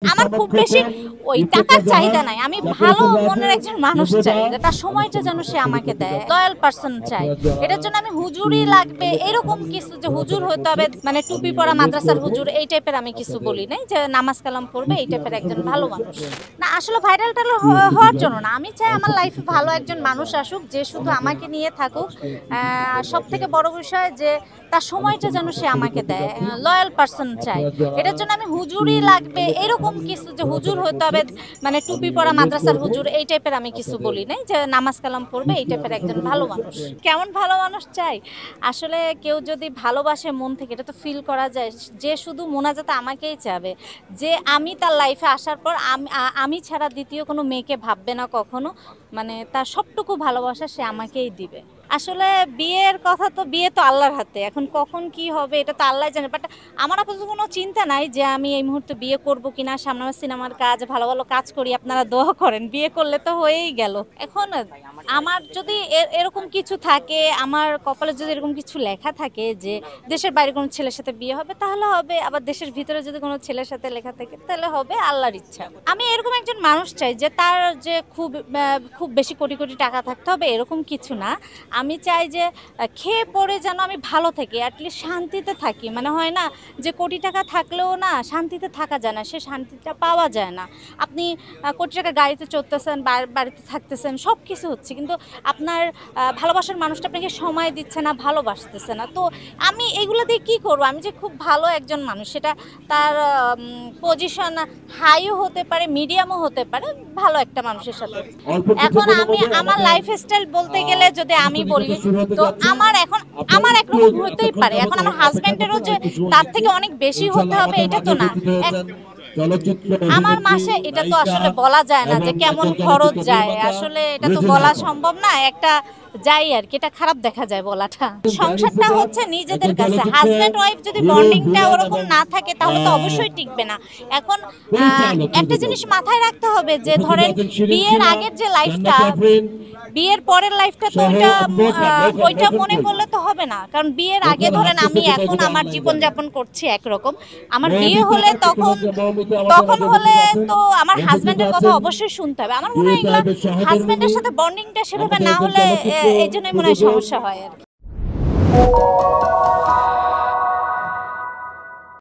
আমার খুব বেশি ওই টাকার চাহিদা নাই। আমি ভালো মনের একজন মানুষ চাই, তার সময়টা যেন সে আমাকে দেয়, লয়াল পারসন চাই। এটার জন্য আমি হুজুরই লাগবে এরকম কিছু যে হুজুর হতে হবে, মানে টুপি পরা মাদ্রাসার হুজুর এই টাইপের আমি কিছু বলি নাই, যে নামাজ কালাম পড়বে এই টাইপের একজন ভালো মানুষ না। আসলে ভাইরাল টাইরাল হওয়ার জন্য না, আমি চাই আমার লাইফে ভালো একজন মানুষ আসুক, যে শুধু আমাকে নিয়ে থাকুক। সব থেকে বড় বিষয় যে তার সময়টা যেন সে আমাকে দেয়, লয়াল পারসন চাই। এটার জন্য আমি হুজুরই লাগবে এরকম কিছু যে হুজুর হতে হবে, মানে টুপি পরা মাদ্রাসার হুজুর এই টাইপের আমি কিছু বলি নাই, যে নামাজ কালাম পড়বে এই টাইপের একজন ভালো মানুষ। কেমন ভালো মানুষ চাই? আসলে কেউ যদি ভালোবাসে মন থেকে, এটা তো ফিল করা যায়, যে শুধু মোনাজাতে আমাকেই চাবে, যে আমি তার লাইফে আসার পর আমি ছাড়া দ্বিতীয় কোনো মেয়েকে ভাববে না কখনো, মানে তার সবটুকু ভালোবাসা সে আমাকেই দিবে। আসলে বিয়ের কথা তো, বিয়ে তো আল্লাহর হাতে, এখন কখন কি হবে এটা তো আল্লাহ জানে। বাট আমার আপাতত কোনো চিন্তা নাই যে আমি এই মুহূর্তে বিয়ে করব কিনা। সামনে আমার সিনেমার কাজ, ভালো ভালো কাজ করি, আপনারা দোয়া করেন, বিয়ে করলে তো হয়েই গেল। এখন আমার যদি এরকম কিছু থাকে, আমার কপালে যদি এরকম কিছু লেখা থাকে যে দেশের বাইরে কোনো ছেলের সাথে বিয়ে হবে, তাহলে হবে। আবার দেশের ভিতরে যদি কোনো ছেলের সাথে লেখা থাকে তাহলে হবে, আল্লাহর ইচ্ছা। আমি এরকম একজন মানুষ চাই যে তার যে খুব বেশি কোটি কোটি টাকা থাকতে হবে এরকম কিছু না। আমি চাই যে খেয়ে পড়ে যেন আমি ভালো থাকি, অ্যাটলিস্ট শান্তিতে থাকি। মানে হয় না যে কোটি টাকা থাকলেও না শান্তিতে থাকা যায় না, সে শান্তিটা পাওয়া যায় না। আপনি কোটি টাকা গাড়িতে চড়তেছেন, বাড়িতে থাকতেছেন, সব কিছু হচ্ছে, কিন্তু আপনার ভালোবাসার মানুষটা আপনাকে সময় দিচ্ছে না, ভালোবাসতেছে না। তো আমি এগুলো দিয়ে কী করবো? আমি যে খুব ভালো একজন মানুষ, সেটা তার পজিশন হাইও হতে পারে, মিডিয়ামও হতে পারে, ভালো একটা মানুষের সাথে। এখন আমি আমার লাইফস্টাইল বলতে গেলে যদি আমি বলি, তো আমার একরকম হতেই পারে। এখন আমার হাজবেন্ডেরও যে তার থেকে অনেক বেশি হতে হবে এটা তো না। আমার মাসে এটা তো আসলে বলা যায় না যে কেমন খরচ যায়, আসলে এটা তো বলা সম্ভব না। একটা যাই আর কি, এটা খারাপ দেখা যায় বলাটা। সংসারটা হচ্ছে নিজেদের কাছে। হাজব্যান্ড ওয়াইফ যদি বন্ডিংটা ওরকম না থাকে তাহলে তো অবশ্যই টিকবে না। এখন একটা জিনিস মাথায় রাখতে হবে যে ধরেন বিয়ের আগের যে লাইফটা, বিয়ের পরের লাইফটা তো ওইটা মনে করলে তো হবে না। কারণ বিয়ের আগে ধরেন আমি এখন আমার জীবনযাপন করছি একরকম, আমার বিয়ে হলে তখন হলে তো আমার হাজব্যান্ডের কথা অবশ্যই শুনতে হবে। আমার মনে হয় এগুলো হাজব্যান্ডের সাথে বন্ডিংটা সেভাবে না হলে এই জন্যই মনে হয় সমস্যা হয় আর কি।